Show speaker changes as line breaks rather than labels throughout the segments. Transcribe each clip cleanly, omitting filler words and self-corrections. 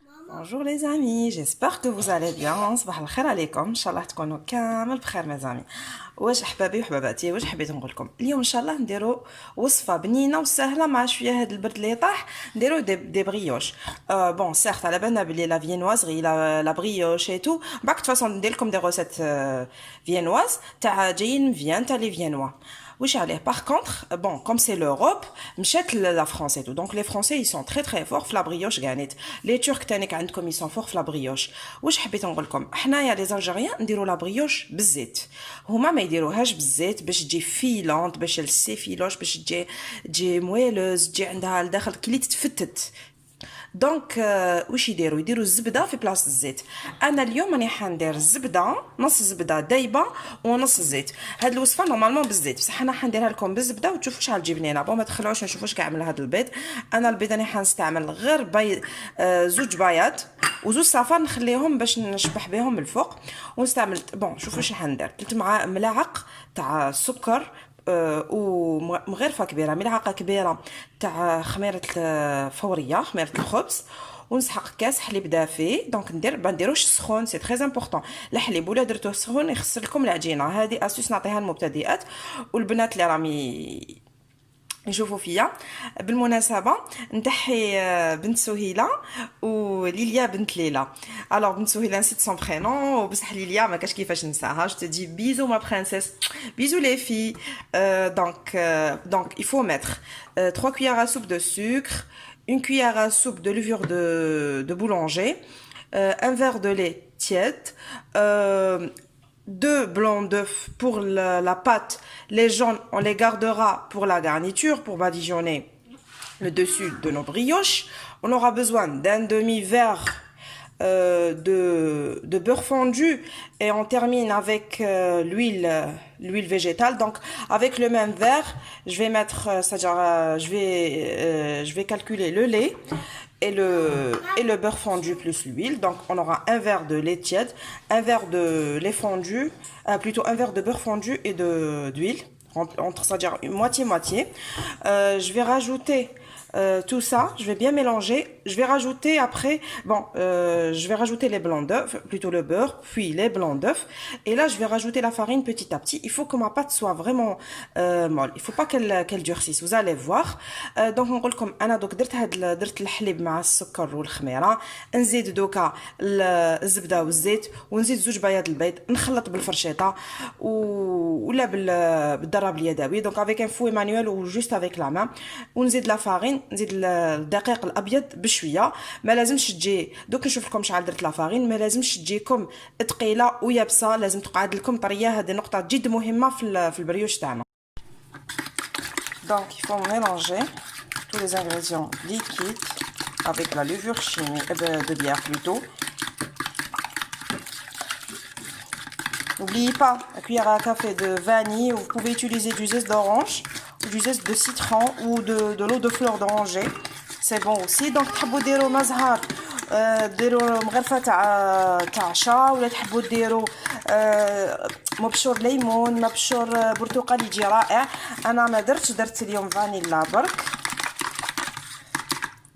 Bonjour les amis, j'espère que vous allez bien. صباح الخير عليكم، ان شاء الله تكونوا كامل بخير مزامي. واش احبابي وحباباتي، واش حبيت نقول لكم اليوم ان شاء الله نديروا وصفه بنينه وسهله مع شويه هاد البرد اللي طاح. نديروا دي بريوش. بون سيرت على بالنا بلي لا فينوازغي لا بريوش اي تو باك فاصون ندير لكم دي روسيت فينواز تاع جايين مفيان تاع لي فينوا. Oui, allez. Par contre, bon, comme c'est l'Europe, m'chète la France et tout. Donc les Français, ils sont très très forts في la brioche غانيت. Les Turcs تانيك عندكم ils sont forts في la brioche. واش حبيت نقول لكم؟ حنايا لي زالجيريان نديروا لا بريوش بالزيت. هما ما يديروهاش بالزيت باش تجي فيلونت باش السي فيلوش باش تجي مويلوز تجي عندها لداخل كلي تتفتت. دونك واش يديروا الزبده في بلاصه الزيت. انا اليوم راني حندير الزبده نص زبده دايبه ونص زيت. هاد الوصفه نورمالمون بالزيت بصح انا حنديرها لكم بالزبده وتشوفوا شحال تجي بنينه. بون ما تخلعوش نشوفوا شكون عمل هاد البيض. انا البيض راني حنستعمل غير زوج بياض وزوج صفار نخليهم باش نشبح بهم الفوق. ونستعمل بون شوفوا شنو حندير 3 ملاعق تاع السكر ومغرفه كبيره ملعقه كبيره تاع خميره فوريه خميره الخبز. ونسحق كاس حليب دافي. دونك ما نديروش سخون سي تري امبورطون. الحليب ولا درتوه سخون يخسر لكم العجينه. هذه اسوس نعطيها للمبتدئات والبنات اللي رامي يشوفوا فيا. بالمناسبه نتحي بنت سهيله وليليا بنت ليلى. الوغ بنت سهيله نسيت سون برينون وبصح ليليا ما كاش كيفاش نساها. جو تي بيزو ما برانسيس بيزو لي في. Donc il faut mettre 3 cuillères à soupe de sucre, une cuillère à soupe de levure de boulanger, un verre de lait tiède, 2 blancs d'œufs pour la pâte. Les jaunes, on les gardera pour la garniture, pour badigeonner le dessus de nos brioches. On aura besoin d'un demi-verre de beurre fondu et on termine avec l'huile végétale. Donc avec le même verre, je vais mettre, c'est-à-dire je vais calculer le lait et le beurre fondu plus l'huile. Donc on aura un verre de lait tiède, un verre de lait fondu, plutôt un verre de beurre fondu et d'huile, entre c'est-à-dire moitié-moitié. Je vais rajouter tout ça, je vais bien mélanger. Je vais rajouter après, je vais rajouter les blancs d'œufs, plutôt le beurre, puis les blancs d'œufs. Et là, je vais rajouter la farine petit à petit. Il faut que ma pâte soit vraiment molle. Il faut pas qu'elle durcisse. Vous allez voir. Donc نقول لكم انا دوك درت الحليب مع السكر والخميره. نزيد دوكا الزبده والزيت ونزيد زوج بياض البيض. نخلط بالفرشيطه ولا بالضرب اليدوي. Donc avec un fouet manuel ou juste avec la main. ونزيد لا فارين نزيد الدقيق الابيض بشويه. ما لازمش تجي دوك نشوف لكم شحال درت لا فارين. ما لازمش تجيكم ثقيله ويابسه. لازم تقعد لكم طريه. هذه نقطه جد مهمه في البريوش تاعنا. Donc il faut mélanger tous les ingrédients liquides avec la levure chimique de bière plutôt. N'oubliez pas la cuillère à café de vanille. Vous pouvez utiliser du zeste d'orange ou du zeste de citron ou de l'eau de fleur d'oranger. C'est bon aussi. Donc تحبوا ديروا مزهر ديروا مغرفه تاع عشا ولا تحبوا ديروا مبشور ليمون مبشور برتقال يجي رائع. انا ما درت اليوم فانيلا برك.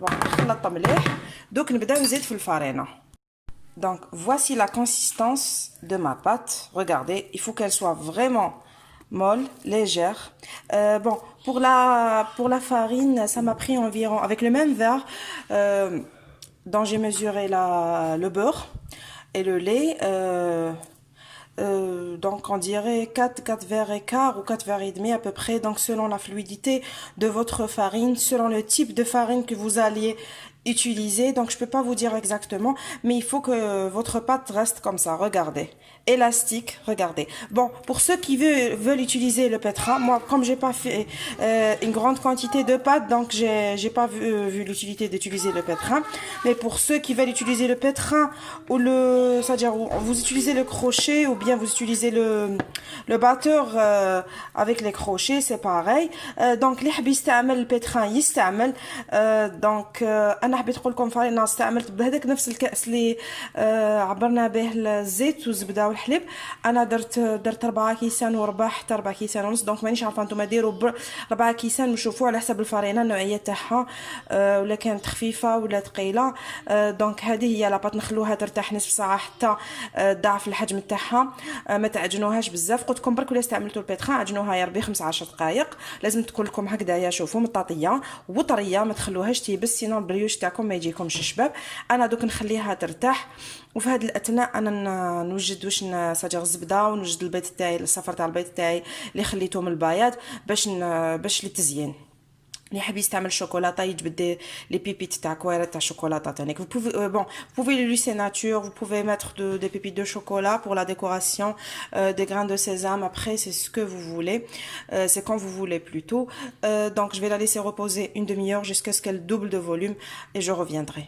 نخلط مليح. دوك نبدا نزيد في الفارينه. Donc voici la consistance de ma pâte. Regardez, il faut qu'elle soit vraiment molle, légère. Bon, pour la farine, ça m'a pris environ, avec le même verre dont j'ai mesuré le beurre et le lait, donc on dirait 4 verres et quart ou 4 verres et demi à peu près, donc selon la fluidité de votre farine, selon le type de farine que vous alliez utiliser. Donc je peux pas vous dire exactement, mais il faut que votre pâte reste comme ça. Regardez, élastique. Regardez. Bon, pour ceux qui veulent utiliser le pétrin, moi comme j'ai pas fait une grande quantité de pâte, donc j'ai pas vu l'utilité d'utiliser le pétrin. Mais pour ceux qui veulent utiliser le pétrin ou c'est-à-dire vous utilisez le crochet ou bien vous utilisez le batteur avec les crochets, c'est pareil. Donc اللي حب يستعمل البيتران يستعمل. Donc انا حبيت نقول لكم فرينه استعملت بهذاك نفس الكاس اللي عبرنا به الزيت والزبده والحليب. انا درت 4 كيسان وربع حتى 4 كيسان ونص. دونك مانيش عارفه نتوما ديروا 4 كيسان وشوفوا على حسب الفرينه النوعيه تاعها، ولا كانت خفيفه ولا ثقيله. دونك هذه هي لاباط، نخلوها ترتاح نصف ساعه حتى ضعف الحجم تاعها. ما تعجنوهاش بزاف، قلت لكم برك ولا استعملتوا البيتخان عجنوها يا ربي 15 دقائق. لازم تكون لكم هكذايا، شوفوا مطاطيه وطريه، ما تخلوهاش تيبس سينو البريوش تاعكم ما يجيكمش شباب. انا دوك نخليها ترتاح، وفي هذا الاثناء انا نوجد واش نسجر الزبده ونوجد البيض تاعي، الصفر تاع البيض تاعي اللي خليته من البياض باش للتزيين. اللي حاب يستعمل شوكولاته يجبد لي بيبيت تاع كويره تاع شوكولاته تانيك. vous pouvez bon vous pouvez le laisser nature, vous pouvez mettre des pépites de chocolat pour la décoration, des grains de sésame, après c'est ce que vous voulez, c'est quand vous voulez plutôt. Donc je vais la laisser reposer une demi-heure jusqu'à ce qu'elle double de volume et je reviendrai.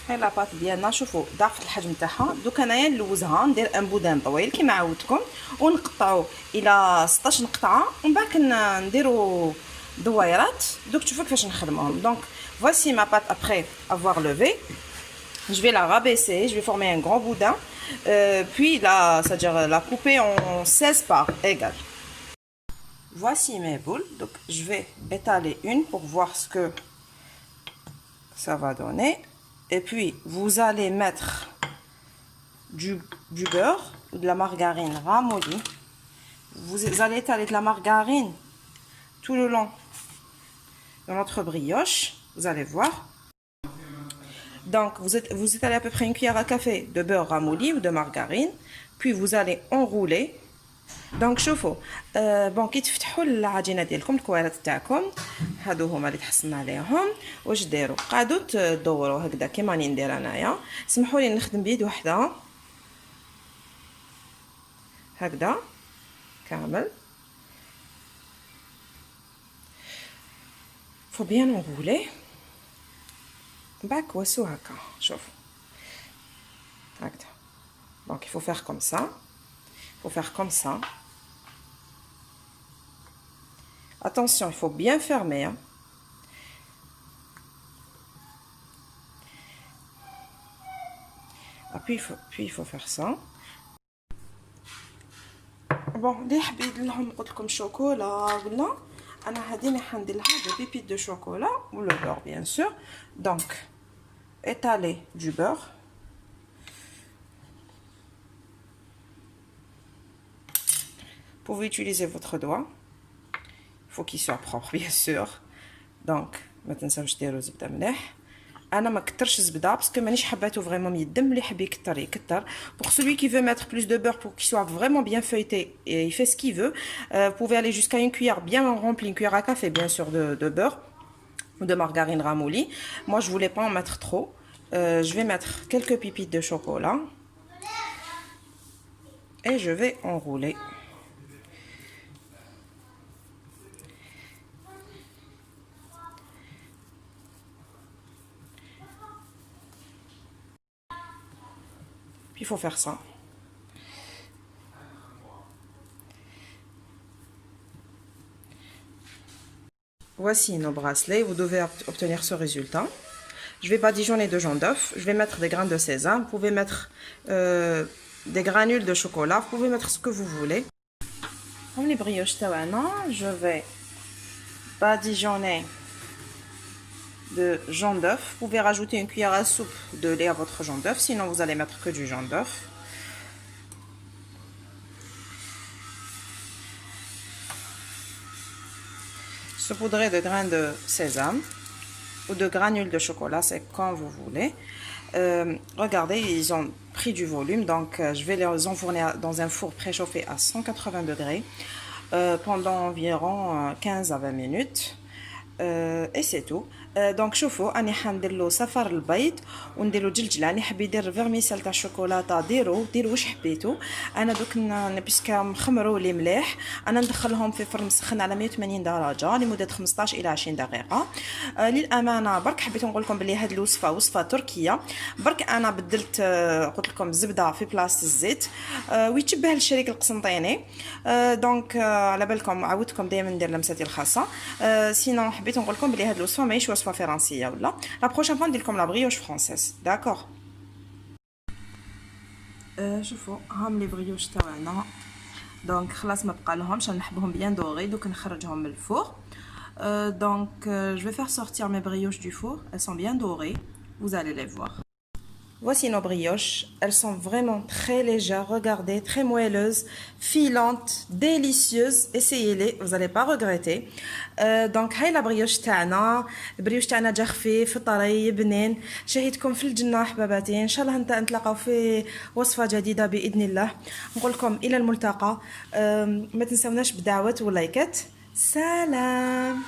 هاي لاباط ديالنا، شوفوا ضعف الحجم تاعها. دوك انايا نلوزها، ندير ان بودان طويل كيما عودتكم ونقطعوا الى 16 قطعه، ومن بعد نديروا دويرات. دوك تشوفوا كيفاش نخدموهم. دونك voici ma pâte après avoir levé. Je vais la rabaisser, je vais former un grand boudin, puis c'est-à-dire la couper en 16 parts égales. Voici mes boules. Donc je vais étaler une pour voir ce que ça va donner. Et puis vous allez mettre du beurre ou de la margarine ramollie. Vous allez étaler de la margarine tout le long de notre brioche, vous allez voir. Donc vous étalez à peu près une cuillère à café de beurre ramolli ou de margarine, puis vous allez enrouler. دونك شوفوا بون كي تفتحوا العجينه ديالكم الكويرات تاعكم، هادو هما اللي تحصلنا عليهم. واش ديروا؟ قعدوا تدوروا هكذا كيما راني ندير انايا. سمحوا لي نخدم بيد وحده هكذا كامل. faut bien enrouler. باك واسو هكا، شوفوا هكذا. دونك il faut faire comme ça. faut faire comme ça. Attention, il faut bien fermer, hein. Puis il faut faire ça. Bon, اللي حاب يدير لهم قلت لكم شوكولا ولا انا هادي حندير لها دي بيبيت دو شوكولا ou le beurre bien sûr. Donc étaler du beurre. Vous pouvez utiliser votre doigt. Il faut qu'il soit propre bien sûr. Donc ما تنساوش ديروا زبده مليح. انا ما كترش الزبده باسكو مانيش حباته فريمون يدم. اللي حاب يكتر يكتر. Pour celui qui veut mettre plus de beurre pour qu'il soit vraiment bien feuilleté, et il fait ce qu'il veut. Vous pouvez aller jusqu'à une cuillère bien remplie, une cuillère à café bien sûr de beurre ou de margarine ramollie. Moi je voulais pas en mettre trop. Je vais mettre quelques pépites de chocolat et je vais enrouler. Puis il faut faire ça. Voici nos bracelets. Vous devez obtenir ce résultat. Je vais badigeonner 2 jaunes d'œufs. Je vais mettre des grains de sésame. Vous pouvez mettre des granules de chocolat. Vous pouvez mettre ce que vous voulez. Comme les brioches tawana, je vais badigeonner de jaune d'œuf. Vous pouvez rajouter une cuillère à soupe de lait à votre jaune d'œuf, sinon vous allez mettre que du jaune d'œuf. Saupoudrer de grains de sésame ou de granules de chocolat, c'est quand vous voulez. Regardez, ils ont pris du volume, donc je vais les enfourner dans un four préchauffé à 180 degrés pendant environ 15 à 20 minutes. Et c'est tout. دونك شوفوا اني حندير له صفر البيض وندير له جلجله. اللي حاب يدير فيرميسيل تاع الشوكولاته ديروا واش حبيتوا. انا دوك باسكو مخمروا لي مليح انا ندخلهم في فرن مسخن على 180 درجه لمده 15 الى 20 دقيقه. للامانه برك حبيت نقول لكم بلي هذه الوصفه وصفه تركيه. برك انا بدلت قلت لكم الزبده في بلاصه الزيت ويتشبه للشريك القسنطيني. دونك على بالكم عودتكم دائما ندير لمساتي الخاصه. سينو حبيت نقول لكم بلي هذه الوصفه ماهيش وصفه وصفه فرنسيه ولا لا بروشين فوا ندير لكم لا بريوش فرونسيس داكور. شوفوا هام لي بريوش تاعنا دونك خلاص ما بقى لهمش نحبهم بيان دوغي دوك نخرجهم من الفور. Donc je vais faire sortir mes brioches du four, elles sont bien dorées, vous allez les voir. Voici nos brioches, elles sont vraiment très légères, regardez, très moelleuses, filantes, délicieuses, essayez-les, vous n'allez pas regretter. Donc هاي la brioche تاعنا، البريوش تاعنا جا خفيف طري بنين، شهيتكم في الجنة حباباتي، ان شاء الله نتلاقاو في وصفة جديدة بإذن الله. نقول لكم إلى الملتقى، ما تنسوناش بدعوة ولايكات. سلام.